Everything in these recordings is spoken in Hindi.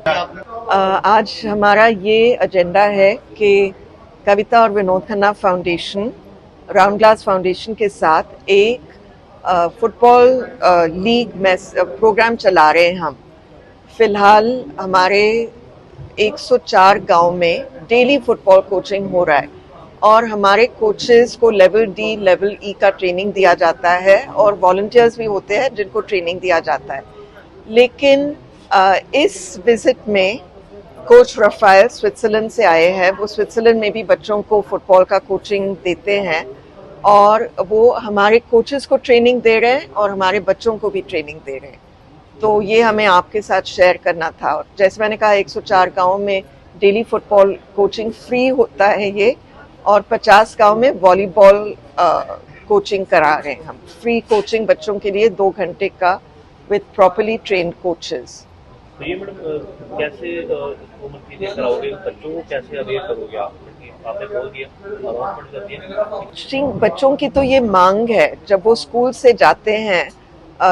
आज हमारा ये एजेंडा है कि कविता और Vinod Khanna foundation, round glass foundation के साथ एक फुटबॉल लीग में प्रोग्राम चला रहे हैं हम। फिलहाल हमारे 104 गांव में डेली फुटबॉल कोचिंग हो रहा है और हमारे कोचेस को लेवल डी, लेवल ई का ट्रेनिंग दिया जाता है और वॉलंटियर्स भी होते हैं जिनको ट्रेनिंग दिया जाता है। लेकिन इस विजिट में कोच रफायल स्विट्जरलैंड से आए हैं। वो स्विट्जरलैंड में भी बच्चों को फुटबॉल का कोचिंग देते हैं और वो हमारे कोचेस को ट्रेनिंग दे रहे हैं और हमारे बच्चों को भी ट्रेनिंग दे रहे हैं। तो ये हमें आपके साथ शेयर करना था। और जैसे मैंने कहा 104 गाँव में डेली फुटबॉल कोचिंग फ्री होता है ये, और 50 गाँव में वॉलीबॉल कोचिंग करा रहे हैं हम। फ्री कोचिंग बच्चों के लिए 2 घंटे का विद प्रॉपर्ली ट्रेन्ड कोचेस। तो ये मैडम कैसे उम्र चीजें कराओगे, बच्चों को कैसे अवेयर करोगे आप? आपने बोल दिया अनाउंसमेंट कर दिया। बच्चों की तो ये मांग है, जब वो स्कूल से जाते हैं,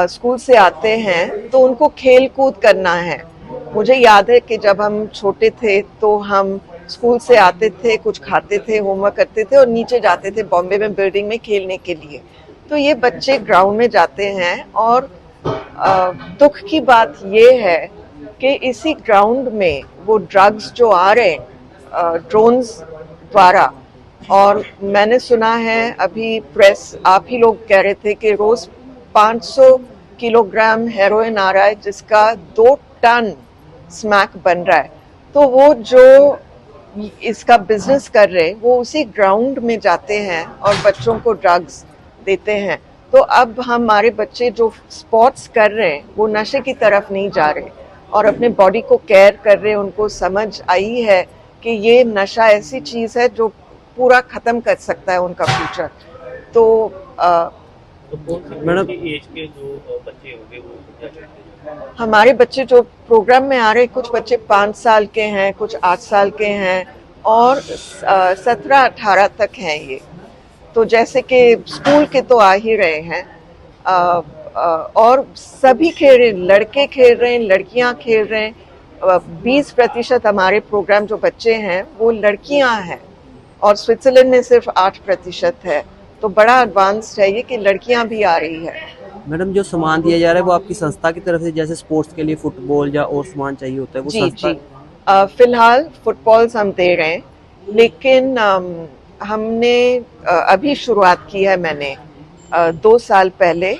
स्कूल से आते हैं तो उनको खेल कूद करना है। मुझे याद है कि जब हम छोटे थे तो हम स्कूल से आते थे, कुछ खाते थे, होमवर्क करते थे और नीचे जाते थे बॉम्बे में बिल्डिंग में खेलने के लिए। तो ये बच्चे ग्राउंड में जाते हैं और दुख की बात ये है कि इसी ग्राउंड में वो ड्रग्स जो आ रहे हैं ड्रोन्स द्वारा, और मैंने सुना है अभी प्रेस, आप ही लोग कह रहे थे कि रोज 500 किलोग्राम हेरोइन आ रहा है जिसका 2 टन स्मैक बन रहा है। तो वो जो इसका बिजनेस कर रहे हैं वो उसी ग्राउंड में जाते हैं और बच्चों को ड्रग्स देते हैं। तो अब हमारे बच्चे जो स्पोर्ट्स कर रहे हैं वो नशे की तरफ नहीं जा रहे और अपने बॉडी को केयर कर रहे हैं। उनको समझ आई है कि ये नशा ऐसी चीज़ है जो पूरा ख़त्म कर सकता है उनका फ्यूचर। तो मैडम एज के जो बच्चे होंगे वो क्या करते हैं? हमारे बच्चे जो प्रोग्राम में आ रहे हैं, कुछ बच्चे 5 साल के हैं, कुछ 8 साल के हैं और 17-18 तक हैं ये। तो जैसे कि स्कूल के तो आ ही रहे हैं और सभी खेल रहे हैं, लड़के खेल रहे हैं, लड़कियां खेल रहे हैं। 20% हमारे प्रोग्राम जो बच्चे हैं वो लड़कियां हैं और स्विट्जरलैंड में सिर्फ 8% है। तो बड़ा एडवांस्ड है ये कि लड़कियां भी आ रही है। मैडम जो सामान दिया जा रहा है वो आपकी संस्था की तरफ से, जैसे स्पोर्ट्स के लिए फुटबॉल या और सामान चाहिए होता है वो जी संस्था? जी, फिलहाल फुटबॉल्स हम दे रहे हैं, लेकिन हमने अभी शुरुआत की है मैंने 2 साल पहले।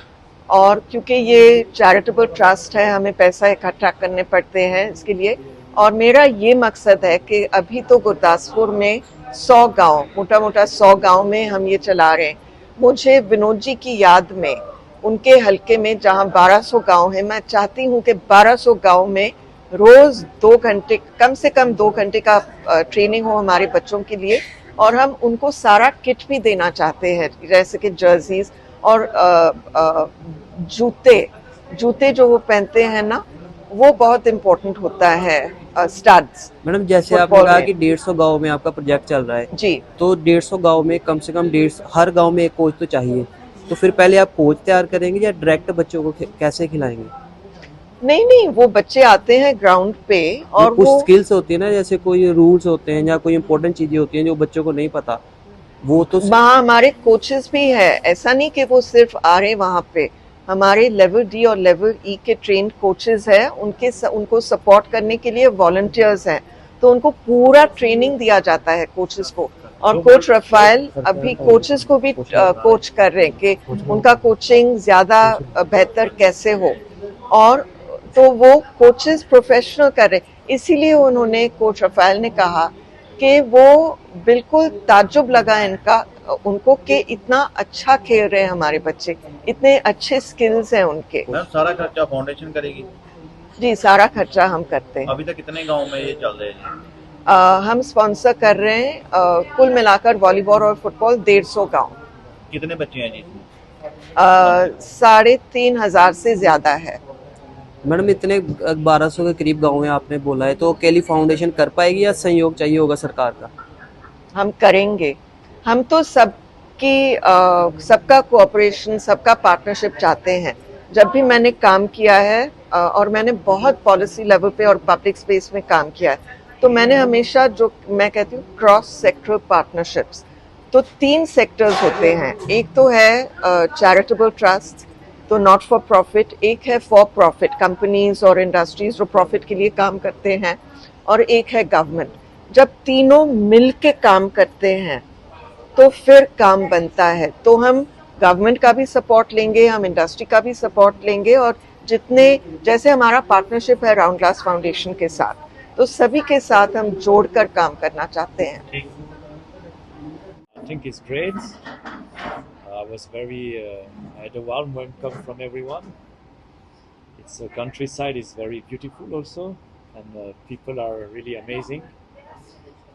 और क्योंकि ये चैरिटेबल ट्रस्ट है, हमें पैसा इकट्ठा करने पड़ते हैं इसके लिए। और मेरा ये मकसद है कि अभी तो गुरदासपुर में 100 गांव, मोटा मोटा 100 गांव में हम ये चला रहे हैं। मुझे विनोद जी की याद में उनके हलके में जहां 1200 गांव है, मैं चाहती हूं कि 1200 गांव में रोज 2 घंटे, कम से कम 2 घंटे का ट्रेनिंग हो हमारे बच्चों के लिए। और हम उनको सारा किट भी देना चाहते हैं, जैसे कि जर्सीज और जूते जो वो पहनते हैं ना, वो बहुत इम्पोर्टेंट होता है, स्टड्स। मैडम जैसे आपने कहा कि 150 गांव में आपका प्रोजेक्ट चल रहा है जी, तो 150 गांव में कम से कम 150, हर गांव में एक कोच तो चाहिए। तो फिर पहले आप कोच तैयार करेंगे या डायरेक्ट बच्चों को कैसे खिलाएंगे? नहीं, वो बच्चे आते हैं ग्राउंड पे और कुछ वो स्किल्स होती है ना, जैसे कोई रूल्स होते हैं या कोई इंपॉर्टेंट चीजें होती हैं जो बच्चों को नहीं पता, वो तो वहाँ हमारे कोचेस भी है। ऐसा नहीं कि वो सिर्फ आ रहे वहाँ पे, हमारे लेवल डी और लेवल ई के ट्रेन कोचेस हैं, उनको सपोर्ट करने के लिए वॉलंटियर्स हैं। तो उनको पूरा ट्रेनिंग दिया जाता है कोचेस को। और कोच रफायल अभी कोचेस को भी कोच कर रहे हैं कि उनका कोचिंग ज्यादा बेहतर कैसे हो। और तो वो कोचेस प्रोफेशनल कर रहे हैं। इसीलिए उन्होंने, कोच रफायल ने कहा कि वो बिल्कुल ताज्जुब लगा उनको कि इतना अच्छा खेल रहे हैं हमारे बच्चे, इतने अच्छे स्किल्स हैं उनके। सारा खर्चा फाउंडेशन करेगी? जी, सारा खर्चा हम करते हैं। अभी तक कितने गांव में ये चल रहे हैं? हम स्पॉन्सर कर रहे हैं कुल मिलाकर वॉलीबॉल और फुटबॉल 150 गांव। कितने बच्चे हैं जी? 3,500 से ज्यादा है। मैडम इतने 1200 के करीब गाँव में आपने बोला है, तो अकेली फाउंडेशन कर पाएगी या सहयोग चाहिए होगा सरकार का? हम करेंगे। हम तो सबका कोऑपरेशन, सबका पार्टनरशिप चाहते हैं। जब भी मैंने काम किया है और मैंने बहुत पॉलिसी लेवल पे और पब्लिक स्पेस में काम किया है, तो मैंने हमेशा जो मैं कहती हूँ क्रॉस सेक्टरल पार्टनरशिप्स, तो 3 सेक्टर्स होते हैं। एक तो है चैरिटेबल ट्रस्ट, तो नॉट फॉर प्रॉफिट, एक है फॉर प्रॉफिट कंपनीज और इंडस्ट्रीज जो प्रॉफिट के लिए काम करते हैं, और एक है गवर्नमेंट। जब तीनों मिल के काम करते हैं तो फिर काम बनता है। तो हम गवर्नमेंट का भी सपोर्ट लेंगे, हम इंडस्ट्री का भी सपोर्ट लेंगे, और जितने जैसे हमारा पार्टनरशिप है राउंड ग्लास फाउंडेशन के साथ, तो सभी के साथ हम जोड़कर काम करना चाहते हैं। ठीक I think it's great. I was very, I had a warm welcome from everyone. Its countryside is very beautiful also, and people are really amazing.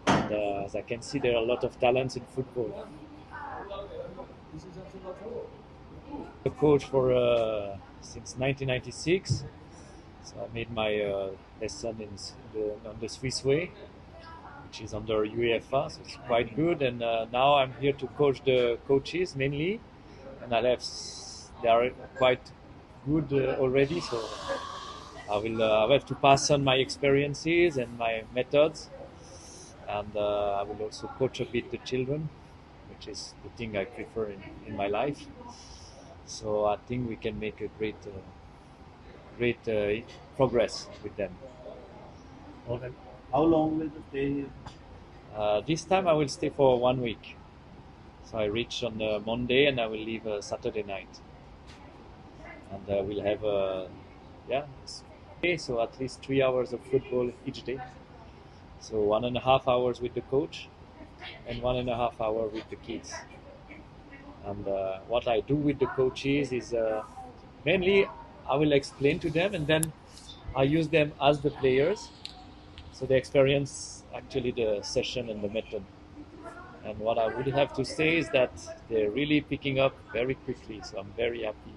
And as I can see, there are a lot of talents in football. The coach for since 1996, so I made my lesson on the Swiss way, which is under UEFA, so it's quite good. And now I'm here to coach the coaches mainly, and they are quite good already. So I will have to pass on my experiences and my methods, and I will also coach a bit the children, which is the thing I prefer in my life. So I think we can make a great progress with them. Okay. How long will the stay here? This time I will stay for 1 week. So I reach on Monday and I will leave Saturday night. And we'll have so at least 3 hours of football each day. So 1.5 hours with the coach and 1.5 hour with the kids. And what I do with the coaches is mainly I will explain to them, and then I use them as the players. So they experience actually the session and the method. And what I would have to say is that they're really picking up very quickly. So I'm very happy.